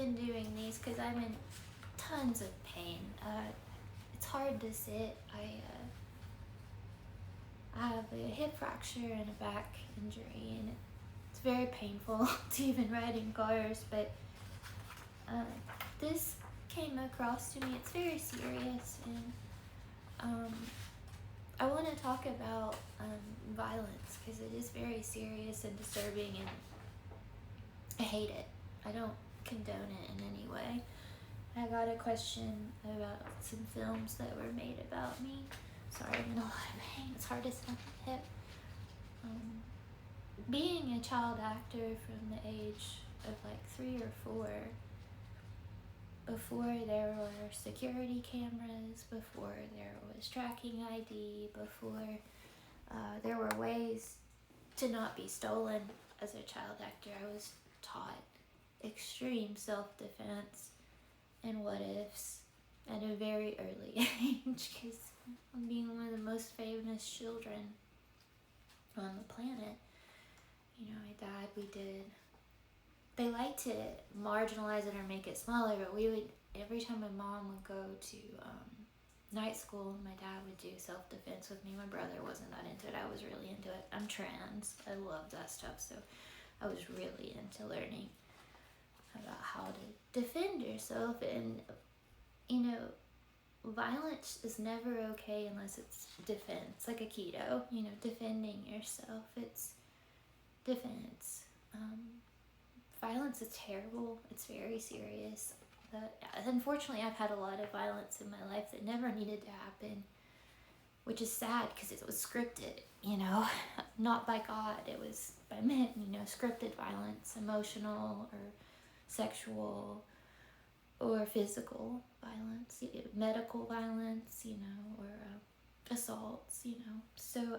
been doing these because I'm in tons of pain. It's hard to sit. I have a hip fracture and a back injury, and it's very painful to even ride in cars, but this came across to me. It's very serious, and I want to talk about violence because it is very serious and disturbing, and I hate it. I don't condone it in any way. I got a question about some films that were made about me. Sorry, I'm in a lot of pain. It's hard to sit on my hip. Being a child actor from the age of like 3 or 4, before there were security cameras, before there was tracking ID, before there were ways to not be stolen as a child actor, I was taught extreme self-defense and what-ifs at a very early age, because I'm being one of the most famous children on the planet. You know, my dad, they like to marginalize it or make it smaller, but we would, every time my mom would go to night school, my dad would do self-defense with me. My brother wasn't that into it. I was really into it. I'm trans. I love that stuff, so I was really into learning about how to defend yourself. And, you know, violence is never okay unless it's defense, like Aikido, you know, defending yourself. It's defense. Violence is terrible. It's very serious. Unfortunately, I've had a lot of violence in my life that never needed to happen, which is sad because it was scripted, you know, not by God. It was by men, you know, scripted violence, emotional or sexual or physical violence, medical violence, you know, or assaults, you know. So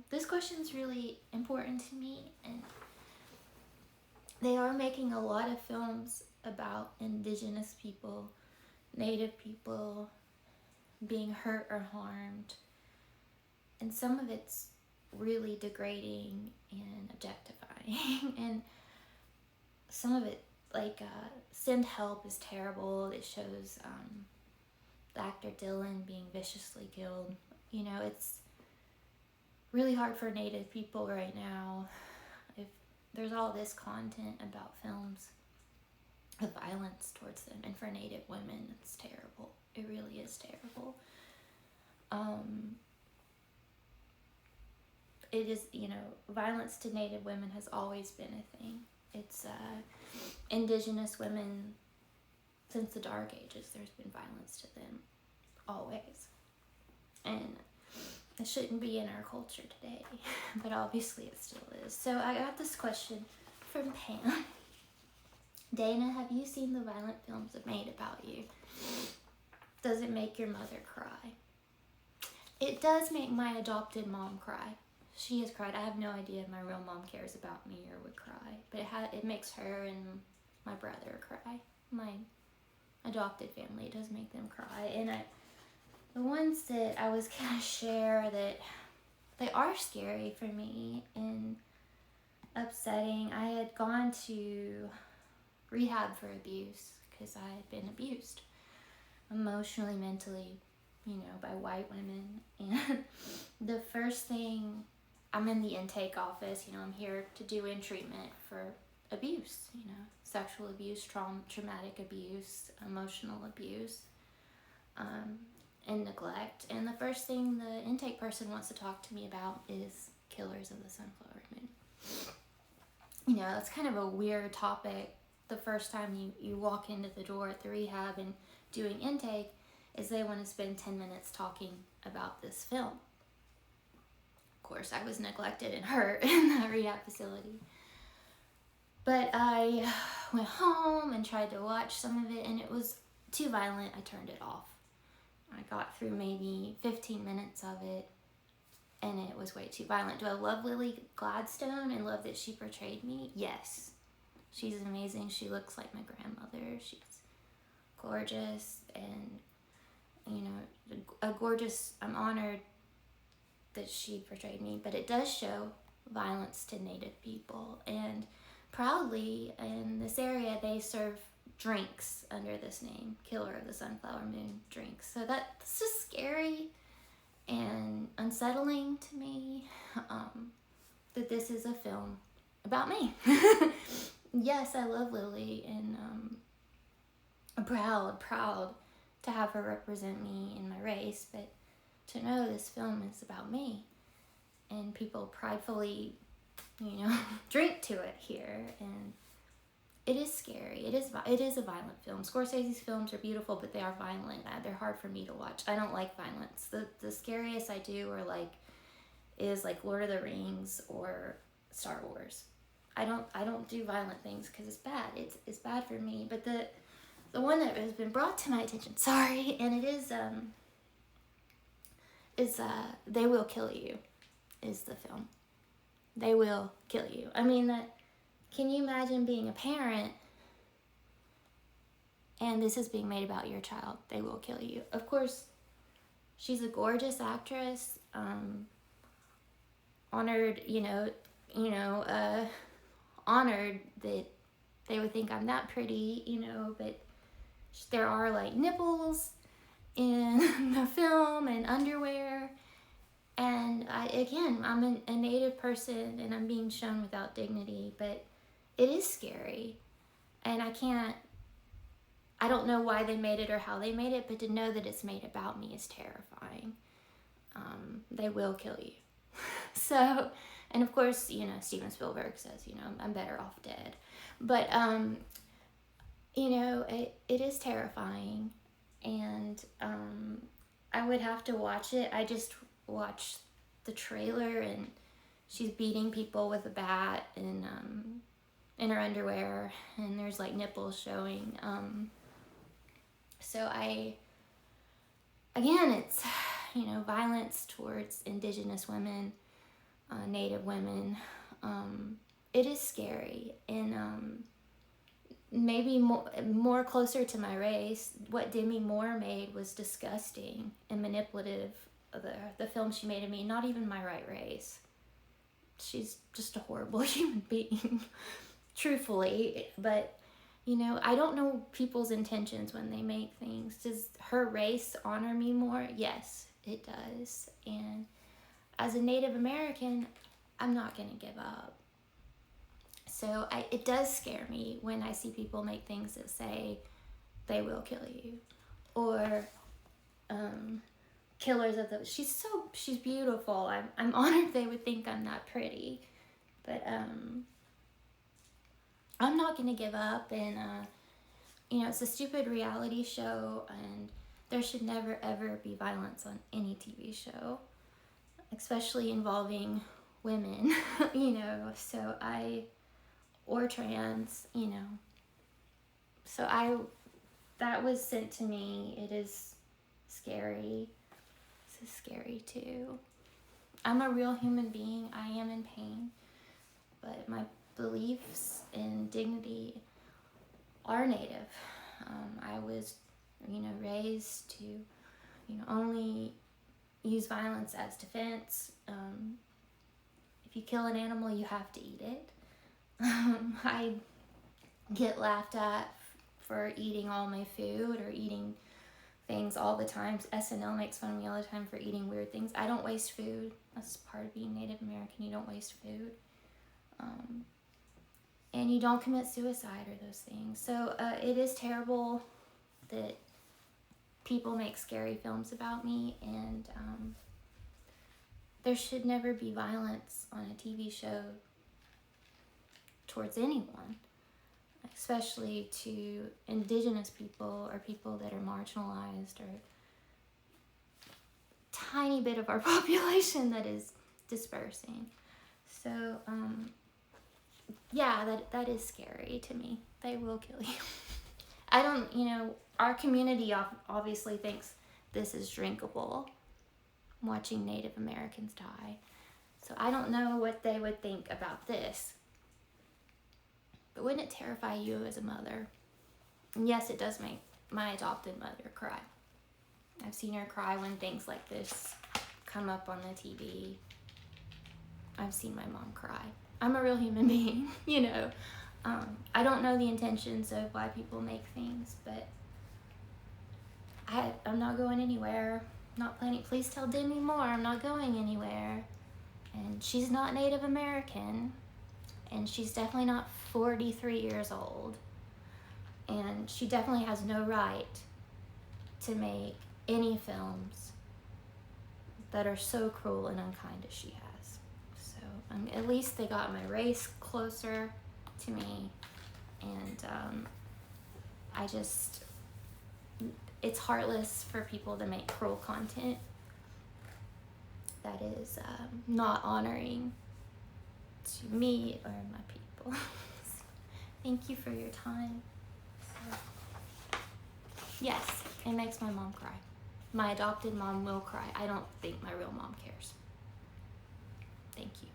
this question's really important to me, and they are making a lot of films about Indigenous people, Native people being hurt or harmed, and some of it's really degrading and objectifying, and some of it, like Send Help, is terrible. It shows the actor Dylan being viciously killed. You know, it's really hard for Native people right now. If there's all this content about films of violence towards them, and for Native women, it's terrible. It really is terrible. It is, you know, violence to Native women has always been a thing. It's Indigenous women, since the Dark Ages, there's been violence to them, always. And it shouldn't be in our culture today, but obviously it still is. So I got this question from Pam. Dana, have you seen the violent films made about you? Does it make your mother cry? It does make my adopted mom cry. She has cried. I have no idea if my real mom cares about me or would cry, but it makes her and my brother cry. My adopted family, it does make them cry. And the ones that I was gonna share, that they are scary for me and upsetting. I had gone to rehab for abuse because I had been abused emotionally, mentally, you know, by white women. And the first thing, I'm in the intake office, you know, I'm here to do in treatment for abuse, you know, sexual abuse, traumatic abuse, emotional abuse, and neglect. And the first thing the intake person wants to talk to me about is killers of the sunflower moon. You know, it's kind of a weird topic. The first time you walk into the door at the rehab and doing intake is they want to spend 10 minutes talking about this film. Of course, I was neglected and hurt in the rehab facility. But I went home and tried to watch some of it, and it was too violent. I turned it off. I got through maybe 15 minutes of it, and it was way too violent. Do I love Lily Gladstone and love that she portrayed me? Yes. She's amazing. She looks like my grandmother. She's gorgeous, and, you know, I'm honored that she portrayed me, but it does show violence to Native people. And proudly, in this area, they serve drinks under this name, Killer of the Sunflower Moon drinks. So that's just scary and unsettling to me, that this is a film about me. Yes, I love Lily, and I'm proud to have her represent me in my race, but to know this film is about me, and people pridefully, drink to it here, and it is scary. It is a violent film. Scorsese's films are beautiful, but they are violent. They're hard for me to watch. I don't like violence. The scariest I do is like Lord of the Rings or Star Wars. I don't do violent things because it's bad. It's bad for me. But the one that has been brought to my attention, sorry, and it is They Will Kill You, is the film. They will kill you. I mean, can you imagine being a parent and this is being made about your child? They will kill you. Of course, she's a gorgeous actress, honored, honored that they would think I'm that pretty, but there are like nipples in the film and underwear. And I'm a Native person and I'm being shown without dignity, but it is scary. And I don't know why they made it or how they made it, but to know that it's made about me is terrifying. They will kill you. So, and of course, Steven Spielberg says, I'm better off dead. But, it is terrifying. And I would have to watch it. I just watched the trailer and she's beating people with a bat and in her underwear, and there's like nipples showing. So it's violence towards Indigenous women, Native women. It is scary, and maybe more closer to my race. What Demi Moore made was disgusting and manipulative. The film she made of me, not even my right race. She's just a horrible human being, truthfully. But, I don't know people's intentions when they make things. Does her race honor me more? Yes, it does. And as a Native American, I'm not going to give up. So it does scare me when I see people make things that say they will kill you, or killers of the. She's beautiful. I'm honored they would think I'm that pretty, but I'm not gonna give up. And it's a stupid reality show, and there should never ever be violence on any TV show, especially involving women. So or trans, So that was sent to me. It is scary. This is scary too. I'm a real human being. I am in pain, but my beliefs and dignity are Native. I was, raised to, only use violence as defense. If you kill an animal, you have to eat it. I get laughed at for eating all my food or eating things all the time. SNL makes fun of me all the time for eating weird things. I don't waste food. That's part of being Native American. You don't waste food. And you don't commit suicide or those things. So it is terrible that people make scary films about me, and there should never be violence on a TV show towards anyone, especially to Indigenous people or people that are marginalized, or tiny bit of our population that is dispersing. So that is scary to me. They will kill you. I don't, our community obviously thinks this is drinkable, watching Native Americans die. So I don't know what they would think about this. But wouldn't it terrify you as a mother? And yes, it does make my adopted mother cry. I've seen her cry when things like this come up on the TV. I've seen my mom cry. I'm a real human being, I don't know the intentions of why people make things, but I'm not going anywhere. Not planning. Please tell Demi Moore I'm not going anywhere. And she's not Native American, and she's definitely not 43 years old, and she definitely has no right to make any films that are so cruel and unkind as she has. So at least they got my race closer to me, and it's heartless for people to make cruel content that is not honoring to me or my people. Thank you for your time. So, yes, it makes my mom cry. My adopted mom will cry. I don't think my real mom cares. Thank you.